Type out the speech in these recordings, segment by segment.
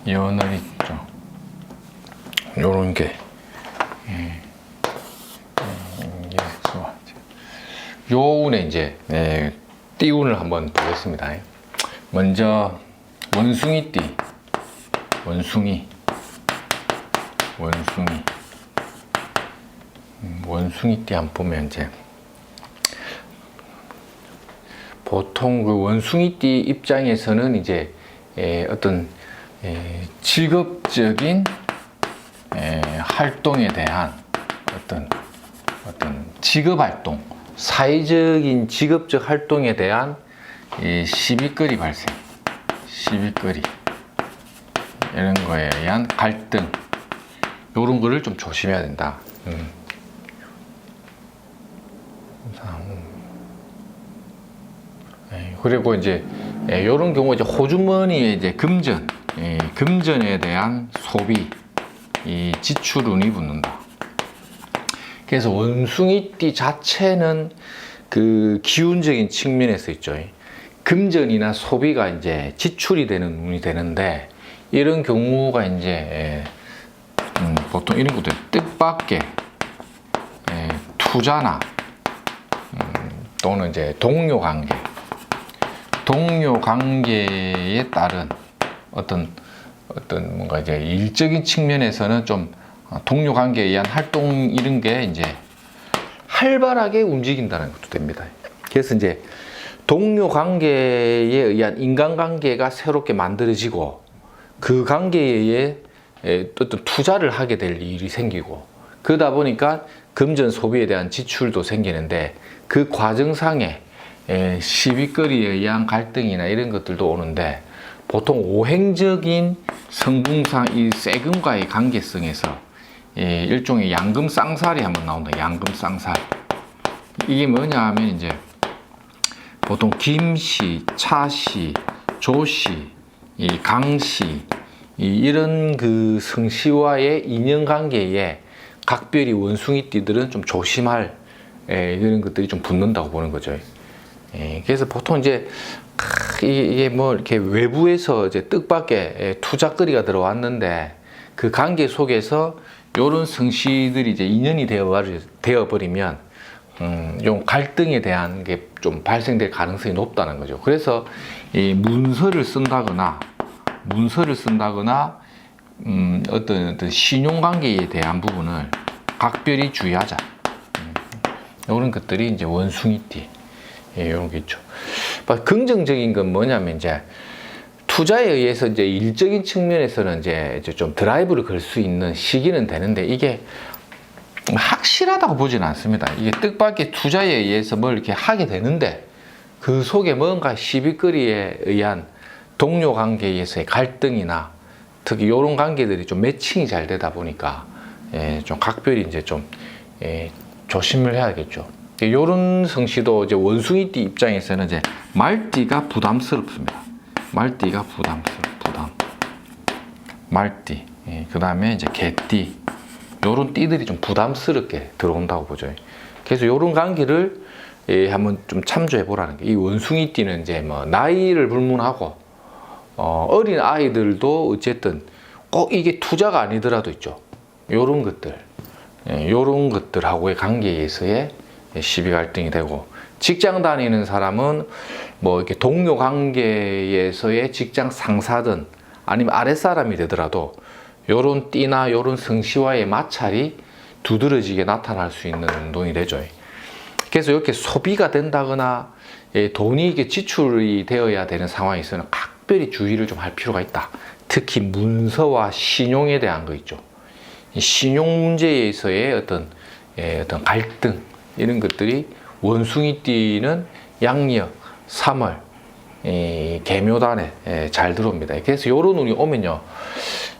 연을 있죠. 요런 게 좋아. 요 운에 이제 띠운을 한번 보겠습니다. 먼저 원숭이띠, 원숭이띠 한번 보면 이제 보통 그 원숭이띠 입장에서는 이제 어떤 직업적인 활동에 대한 어떤 직업 활동, 사회적인 직업적 활동에 대한 시비거리 발생, 시비거리 이런 거에 의한 갈등, 이런 거를 좀 조심해야 된다. 그리고 이제 이런 경우 이제 호주머니에 이제 금전에 대한 소비, 이 지출운이 붙는다. 그래서 원숭이띠 자체는 그 기운적인 측면에서 있죠. 금전이나 소비가 이제 지출이 되는 운이 되는데, 이런 경우가 이제 보통 이런 것들 뜻밖의 투자나 또는 이제 동료 관계에 따른 어떤 뭔가 이제 일적인 측면에서는 좀 동료 관계에 의한 활동 이런 게 이제 활발하게 움직인다는 것도 됩니다. 그래서 이제 동료 관계에 의한 인간관계가 새롭게 만들어지고, 그 관계에 의해 어떤 투자를 하게 될 일이 생기고, 그러다 보니까 금전 소비에 대한 지출도 생기는데, 그 과정상에 시비거리에 의한 갈등이나 이런 것들도 오는데, 보통 오행적인 성궁상 이 세금과의 관계성에서 일종의 양금 쌍살이 한번 나온다. 양금 쌍살. 이게 뭐냐 하면 이제 보통 김씨, 차씨, 조씨, 강씨 이런 그 성씨와의 인연관계에 각별히 원숭이띠들은 좀 조심할 이런 것들이 좀 붙는다고 보는 거죠. 그래서 보통 이제 이게 뭐 이렇게 외부에서 이제 뜻밖의 투자거리가 들어왔는데, 그 관계 속에서 이런 성씨들이 이제 인연이 되어버리면 좀 갈등에 대한 게 좀 발생될 가능성이 높다는 거죠. 그래서 이 문서를 쓴다거나 어떤 신용관계에 대한 부분을 각별히 주의하자. 이런 것들이 이제 원숭이띠 이런 게 있죠. 긍정적인 건 뭐냐면 이제 투자에 의해서 이제 일적인 측면에서는 이제 좀 드라이브를 걸 수 있는 시기는 되는데, 이게 확실하다고 보지는 않습니다. 이게 뜻밖의 투자에 의해서 뭘 이렇게 하게 되는데, 그 속에 뭔가 시비거리에 의한 동료 관계에서의 갈등이나 특히 이런 관계들이 좀 매칭이 잘 되다 보니까 좀 각별히 이제 좀 조심을 해야겠죠. 이런 성씨도 이제 원숭이띠 입장에서는 이제 말띠가 부담스럽습니다. 말띠가 말띠. 그 다음에 이제 개띠. 요런 띠들이 좀 부담스럽게 들어온다고 보죠. 그래서 요런 관계를 한번 좀 참조해 보라는 게, 이 원숭이띠는 이제 뭐 나이를 불문하고 어린 아이들도 어쨌든 꼭 이게 투자가 아니더라도 있죠. 요런 것들하고의 관계에서의 시비 갈등이 되고, 직장 다니는 사람은 뭐 이렇게 동료 관계에서의 직장 상사든 아니면 아랫사람이 되더라도 요런 띠나 요런 성씨와의 마찰이 두드러지게 나타날 수 있는 운동이 되죠. 그래서 이렇게 소비가 된다거나 돈이 이게 지출이 되어야 되는 상황에서는 각별히 주의를 좀 할 필요가 있다. 특히 문서와 신용에 대한 거 있죠. 신용 문제에서의 어떤 갈등 이런 것들이 원숭이띠는 양력, 3월 계묘단에 잘 들어옵니다. 그래서 이런 운이 오면요,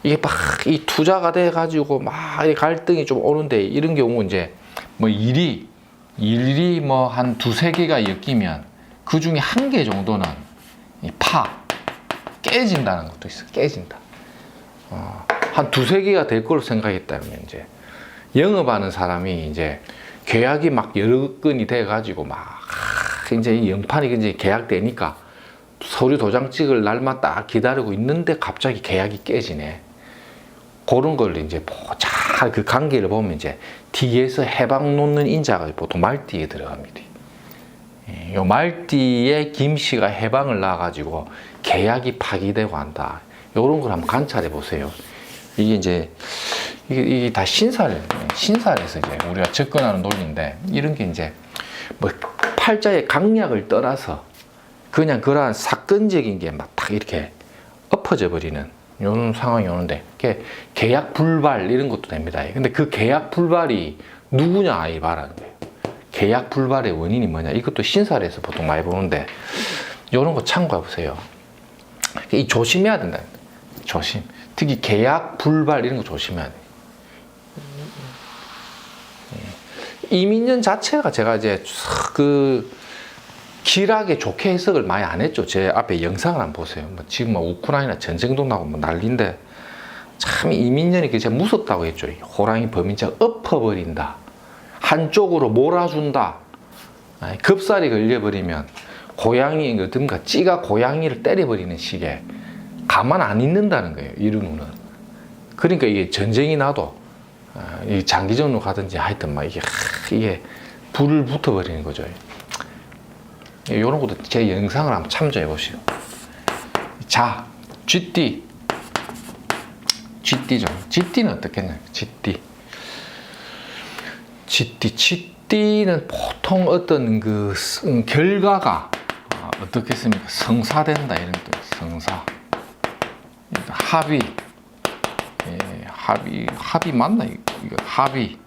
이게 막 이 투자가 돼 가지고 막 갈등이 좀 오는데, 이런 경우 이제 뭐 일이 뭐 한 두세 개가 엮이면 그 중에 한 개 정도는 깨진다는 것도 있어. 깨진다. 한 두세 개가 될 거로 생각했다면, 이제 영업하는 사람이 이제 계약이 막 여러 건이 돼 가지고 막 이제 영판이 이제 계약되니까 서류 도장 찍을 날만 딱 기다리고 있는데 갑자기 계약이 깨지네. 그런 걸 이제 잘 그 관계를 보면 이제 뒤에서 해방 놓는 인자가 보통 말띠에 들어갑니다. 요 말띠에 김씨가 해방을 놔가지고 계약이 파기되고 한다. 요런 걸 한번 관찰해 보세요. 이게 다 신살에서 이제 우리가 접근하는 논리인데, 이런 게 이제 뭐 팔자의 강약을 떠나서 그냥 그러한 사건적인 게 막 딱 이렇게 엎어져 버리는 이런 상황이 오는데, 계약 불발 이런 것도 됩니다. 근데 그 계약 불발이 누구냐 이 말하는 거예요. 계약 불발의 원인이 뭐냐, 이것도 신살에서 보통 많이 보는데, 이런 거 참고해 보세요. 이 조심해야 된다. 조심. 특히 계약 불발 이런 거 조심해야 돼. 이민년 자체가 제가 이제 그 길하게 좋게 해석을 많이 안 했죠. 제 앞에 영상을 한번 보세요. 뭐 지금 뭐 우크라이나 전쟁도 나고 뭐 난리인데, 참 이민년이 진짜 무섭다고 했죠. 호랑이 범인자가 엎어버린다, 한쪽으로 몰아준다, 급살이 걸려버리면 고양이 어떤가 찌가 고양이를 때려버리는 식의 가만 안 있는다는 거예요. 이런 운은. 그러니까 이게 전쟁이 나도 이 장기전으로 가든지 하여튼 막 이게 불을 붙어버리는 거죠. 이런 것도 제 영상을 한번 참조해 보시오. 자, 쥐띠. 쥐띠죠. 쥐띠는 어떻겠냐? 쥐띠는 보통 어떤 그 결과가 어떻겠습니까? 성사된다 이런 뜻. 성사. 합의. 합의 맞나? 이거 합의.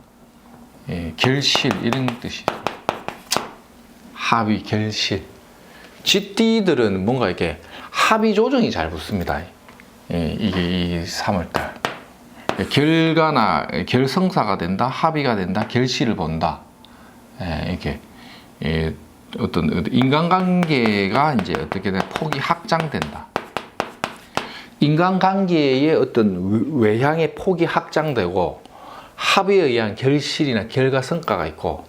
결실 이런 뜻이죠. 합의, 결실. 쥐띠들은 뭔가 이렇게 합의 조정이 잘 붙습니다. 이게 이 3월달. 결과나 결성사가 된다, 합의가 된다, 결실을 본다. 이렇게 어떤 인간관계가 이제 어떻게 된 폭이 확장된다. 인간관계의 어떤 외향의 폭이 확장되고 합의에 의한 결실이나 결과 성과가 있고,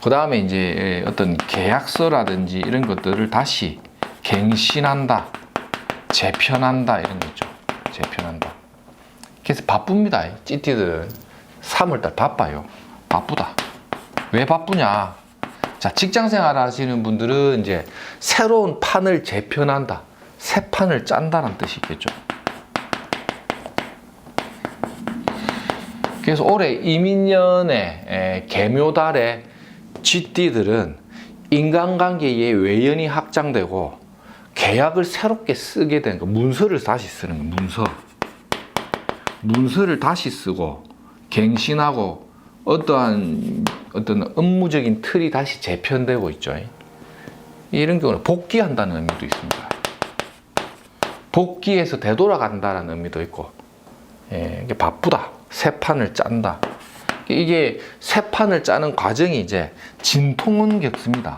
그 다음에 이제 어떤 계약서라든지 이런 것들을 다시 갱신한다, 재편한다 이런 거 있죠. 재편한다. 그래서 바쁩니다. 찌띠들은 3월달 바빠요. 바쁘다. 왜 바쁘냐? 자, 직장생활 하시는 분들은 이제 새로운 판을 재편한다, 새 판을 짠다는 뜻이 있겠죠. 그래서 올해 이민년에 계묘달에 쥐띠들은 인간관계의 외연이 확장되고 계약을 새롭게 쓰게 된 거, 문서를 다시 쓰는 거, 문서를 다시 쓰고 갱신하고 어떤 업무적인 틀이 다시 재편되고 있죠. 이런 경우는 복귀한다는 의미도 있습니다. 복귀해서 되돌아간다는 의미도 있고, 이게 바쁘다, 새 판을 짠다. 이게 새 판을 짜는 과정이 이제 진통은 겪습니다.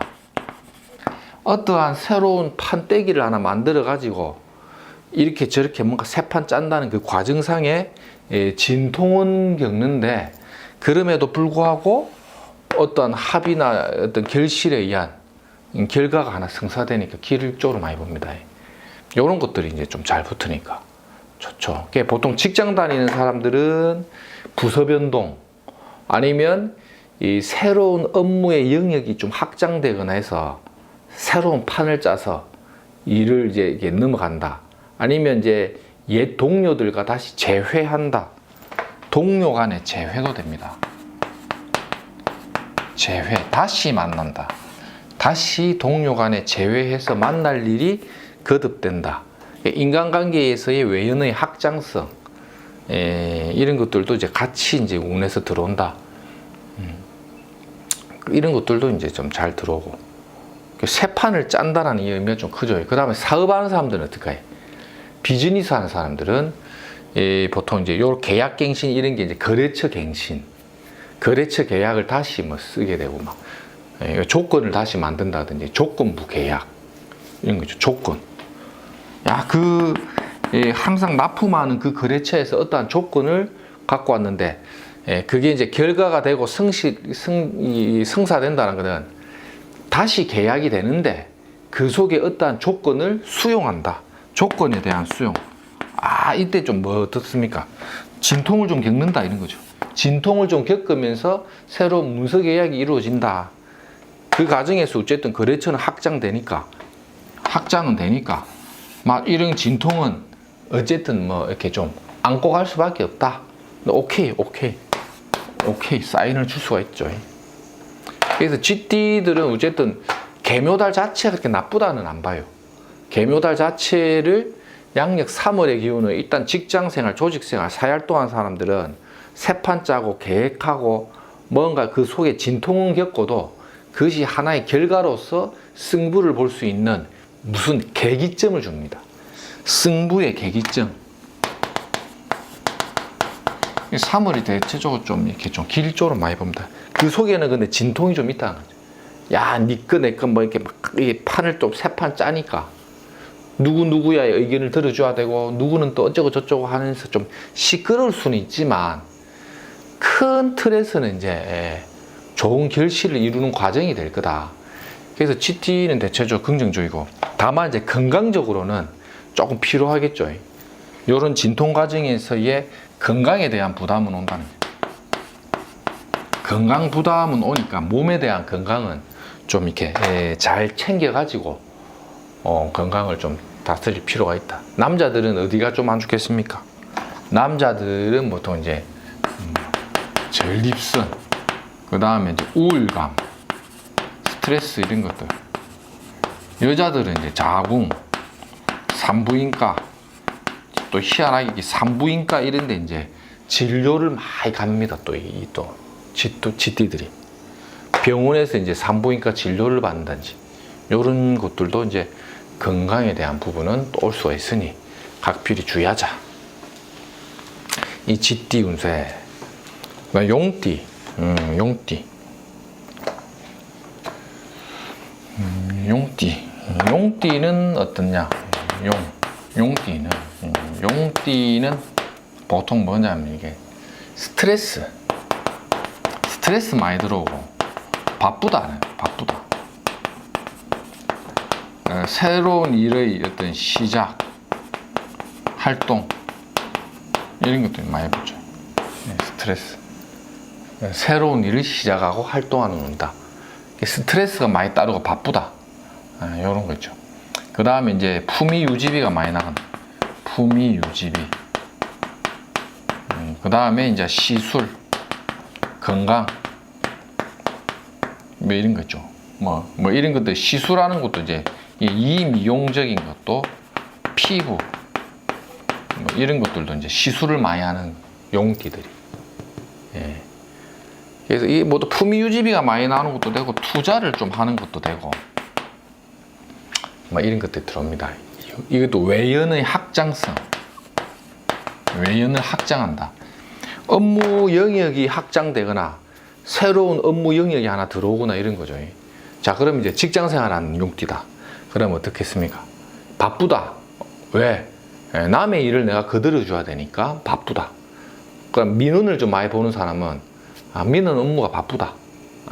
어떠한 새로운 판때기를 하나 만들어 가지고 이렇게 저렇게 뭔가 새 판 짠다는 그 과정상에 진통은 겪는데, 그럼에도 불구하고 어떤 합의나 어떤 결실에 의한 결과가 하나 성사되니까 길을 쪽으로 많이 봅니다. 이런 것들이 이제 좀 잘 붙으니까 좋죠. 보통 직장 다니는 사람들은 부서 변동 아니면 이 새로운 업무의 영역이 좀 확장되거나 해서 새로운 판을 짜서 일을 이제 이게 넘어간다. 아니면 이제 옛 동료들과 다시 재회한다. 동료 간의 재회도 됩니다. 재회, 다시 만난다. 다시 동료 간에 재회해서 만날 일이 거듭된다. 인간관계에서의 외연의 확장성, 이런 것들도 이제 같이 이제 운에서 들어온다. 이런 것들도 이제 좀 잘 들어오고, 새 판을 짠다라는 의미가 좀 크죠. 그 다음에 사업하는 사람들은 어떻게 해? 비즈니스 하는 사람들은 보통 이제 요 계약갱신 이런 게 이제 거래처 갱신, 거래처 계약을 다시 뭐 쓰게 되고, 막 조건을 다시 만든다든지 조건부 계약 이런 거죠. 조건. 항상 납품하는 그 거래처에서 어떠한 조건을 갖고 왔는데, 그게 이제 결과가 되고 성사된다는 것은 다시 계약이 되는데 그 속에 어떠한 조건을 수용한다. 조건에 대한 수용. 이때 좀 뭐 어떻습니까? 진통을 좀 겪는다 이런 거죠. 진통을 좀 겪으면서 새로운 문서 계약이 이루어진다. 그 과정에서 어쨌든 거래처는 확장은 되니까 막 이런 진통은 어쨌든 뭐 이렇게 좀 안고 갈 수밖에 없다. 오케이 사인을 줄 수가 있죠. 그래서 GT들은 어쨌든 개묘달 자체가 그렇게 나쁘다는 안 봐요. 개묘달 자체를 양력 3월의 기운은 일단 직장생활, 조직생활, 사활동한 사람들은 세판 짜고 계획하고 뭔가 그 속에 진통은 겪고도 그것이 하나의 결과로서 승부를 볼 수 있는 무슨 계기점을 줍니다. 승부의 계기점. 3월이 대체적으로 좀 이렇게 좀 길조로 많이 봅니다. 그 속에는 근데 진통이 좀 있다는 거죠. 야, 니꺼 내꺼 뭐 이렇게 막 이 판을 또 세 판 짜니까 누구야의 의견을 들어줘야 되고 누구는 또 어쩌고 저쩌고 하면서 좀 시끄러울 수는 있지만 큰 틀에서는 이제 좋은 결실을 이루는 과정이 될 거다. 그래서 GT는 대체적으로 긍정적이고 다만 이제 건강적으로는 조금 필요하겠죠. 이런 진통 과정에서의 건강에 대한 부담은 온다는 거예요. 건강 부담은 오니까 몸에 대한 건강은 좀 이렇게 잘 챙겨가지고 건강을 좀 다스릴 필요가 있다. 남자들은 어디가 좀 안 좋겠습니까? 남자들은 보통 이제 전립선, 그 다음에 이제 우울감, 스트레스 이런 것들. 여자들은 이제 자궁, 산부인과, 또 희한하게 산부인과 이런데 이제 진료를 많이 갑니다. 또 GT들이 병원에서 이제 산부인과 진료를 받는다든지 이런 것들도 이제 건강에 대한 부분은 또 올 수가 있으니 각별히 주의하자. 이 GT 운세. 용띠, 용띠는 어떻냐? 용띠는 보통 뭐냐면 이게 스트레스 많이 들어오고 바쁘다. 새로운 일의 어떤 시작, 활동 이런 것들이 많이 붙죠. 스트레스. 새로운 일을 시작하고 활동하는 운다. 스트레스가 많이 따르고 바쁘다. 이런 거 있죠. 그 다음에 이제 품위유지비가 많이 나간다. 품위유지비. 그 다음에 이제 시술, 건강, 뭐 이런 거 있죠. 뭐 이런 것들 시술하는 것도 이제 이미용적인 것도 피부, 뭐 이런 것들도 이제 시술을 많이 하는 용띠들이. 그래서 이 모두 품위유지비가 많이 나오는 것도 되고 투자를 좀 하는 것도 되고 뭐 이런 것들이 들어옵니다. 이것도 외연의 확장성. 외연을 확장한다. 업무 영역이 확장되거나 새로운 업무 영역이 하나 들어오거나 이런 거죠. 자, 그럼 이제 직장생활하는 용띠다. 그럼 어떻겠습니까? 바쁘다. 왜? 남의 일을 내가 거들어줘야 되니까 바쁘다. 그럼 민원을 좀 많이 보는 사람은 민원 업무가 바쁘다.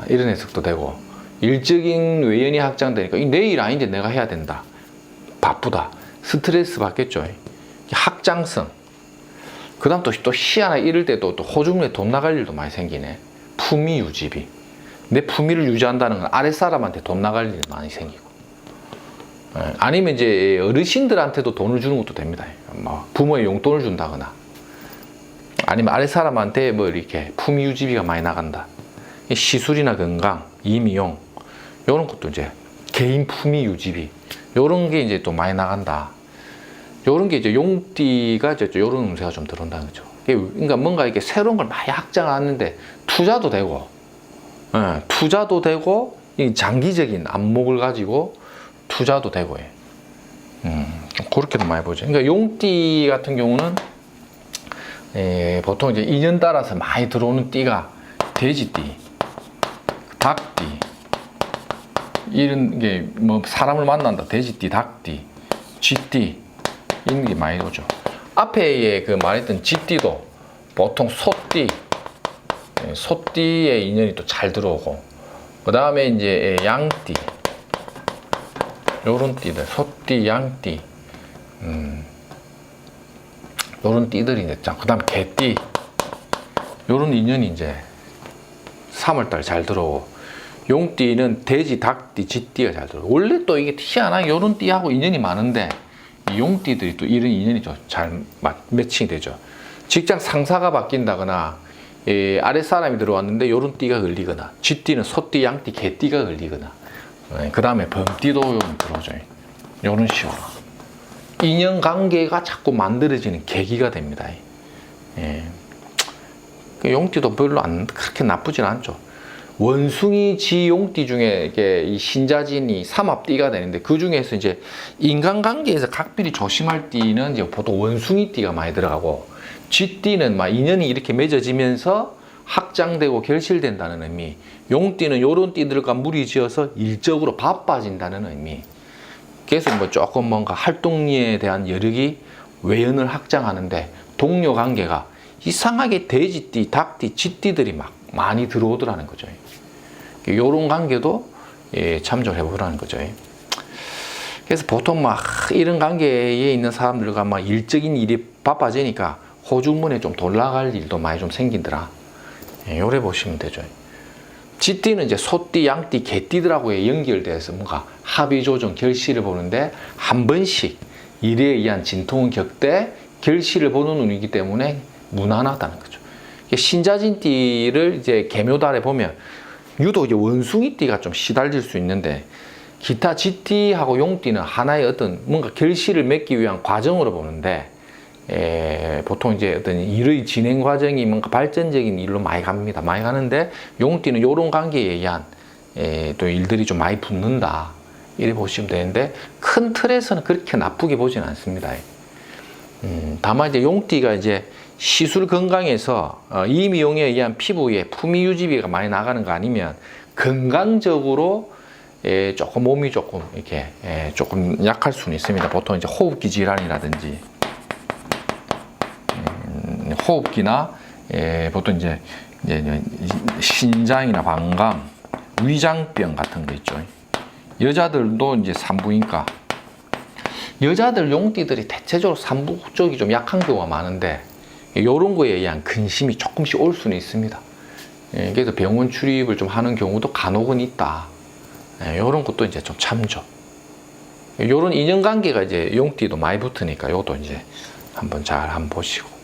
이런 해석도 되고, 일적인 외연이 확장되니까 내 일 아닌데 내가 해야 된다. 바쁘다. 스트레스 받겠죠. 확장성. 그 다음 또 희한하게 이럴 때 또 호주머니에 돈 나갈 일도 많이 생기네. 품위유지비. 내 품위를 유지한다는 건 아랫사람한테 돈 나갈 일이 많이 생기고. 아니면 이제 어르신들한테도 돈을 주는 것도 됩니다. 뭐 부모의 용돈을 준다거나. 아니면 아랫사람한테 뭐 이렇게 품위유지비가 많이 나간다. 시술이나 건강, 이미용, 요런 것도 이제 개인 품위유지비. 요런 게 이제 또 많이 나간다. 요런 게 이제 용띠가 이제 요런 운세가 좀 들어온다는 거죠. 그러니까 뭔가 이렇게 새로운 걸 많이 확장하는데 투자도 되고, 장기적인 안목을 가지고 투자도 되고, 좀 그렇게도 많이 보죠. 그러니까 용띠 같은 경우는 보통 이제 인연 따라서 많이 들어오는 띠가 돼지띠, 닭띠, 이런 게 뭐 사람을 만난다. 돼지띠, 닭띠, 쥐띠 이런 게 많이 오죠. 앞에 그 말했던 쥐띠도 보통 소띠의 인연이 또 잘 들어오고, 그 다음에 이제 양띠, 요런 띠들, 소띠, 양띠, 요런 띠들이 이제 그 다음 개띠, 요런 인연이 이제 3월달 잘 들어오고, 용띠는 돼지, 닭띠, 쥐띠가 잘 들어오고, 원래 또 이게 희한하게 요런 띠하고 인연이 많은데, 이 용띠들이 또 이런 인연이 좀 잘 매칭이 되죠. 직장 상사가 바뀐다거나, 아랫사람이 들어왔는데 요런 띠가 걸리거나, 쥐띠는 소띠, 양띠, 개띠가 걸리거나, 그 다음에 범띠도 들어오죠. 요런 식으로. 인연관계가 자꾸 만들어지는 계기가 됩니다. 예. 용띠도 별로 그렇게 나쁘진 않죠. 원숭이, 지, 용띠 중에 이게 이 신자진이 삼합띠가 되는데, 그 중에서 이제 인간관계에서 각별히 조심할 띠는 이제 보통 원숭이띠가 많이 들어가고, 쥐띠는 막 인연이 이렇게 맺어지면서 확장되고 결실된다는 의미, 용띠는 요런 띠들과 무리지어서 일적으로 바빠진다는 의미. 그래서 뭐 조금 뭔가 활동에 대한 여력이 외연을 확장하는데, 동료 관계가 이상하게 돼지띠, 닭띠, 쥐띠들이 막 많이 들어오더라는 거죠. 요런 관계도 참조해 보라는 거죠. 그래서 보통 막 이런 관계에 있는 사람들과 막 일적인 일이 바빠지니까 호주머니에 좀 돌아갈 일도 많이 좀 생기더라. 요래 보시면 되죠. 쥐띠는 이제 소띠, 양띠, 개띠들하고 연결돼서 뭔가 합의, 조정, 결실을 보는데, 한 번씩 일에 의한 진통은 겪되 결실을 보는 운이기 때문에 무난하다는 거죠. 신자진띠를 이제 계묘달에 보면 유독 이제 원숭이띠가 좀 시달릴 수 있는데, 기타 쥐띠하고 용띠는 하나의 어떤 뭔가 결실을 맺기 위한 과정으로 보는데, 보통 이제 어떤 일의 진행 과정이 뭔가 발전적인 일로 많이 갑니다. 많이 가는데, 용띠는 요런 관계에 의한 또 일들이 좀 많이 붙는다. 이래 보시면 되는데, 큰 틀에서는 그렇게 나쁘게 보진 않습니다. 다만 이제 용띠가 이제 시술 건강에서 이미용에 의한 피부에 품위 유지비가 많이 나가는 거 아니면, 건강적으로 조금 몸이 조금 이렇게 조금 약할 수는 있습니다. 보통 이제 호흡기 질환이라든지, 호흡기나 보통 이제 신장이나 방광, 위장병 같은 거 있죠. 여자들도 이제 산부인과, 여자들 용띠들이 대체적으로 산부 쪽이 좀 약한 경우가 많은데, 이런 거에 의한 근심이 조금씩 올 수는 있습니다. 그래서 병원 출입을 좀 하는 경우도 간혹은 있다. 이런 것도 이제 좀 참조. 이런 인연관계가 이제 용띠도 많이 붙으니까 이것도 이제 한번 잘 한번 보시고,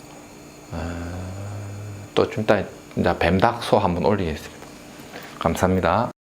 또 좀 이따 뱀닥소 한번 올리겠습니다. 감사합니다.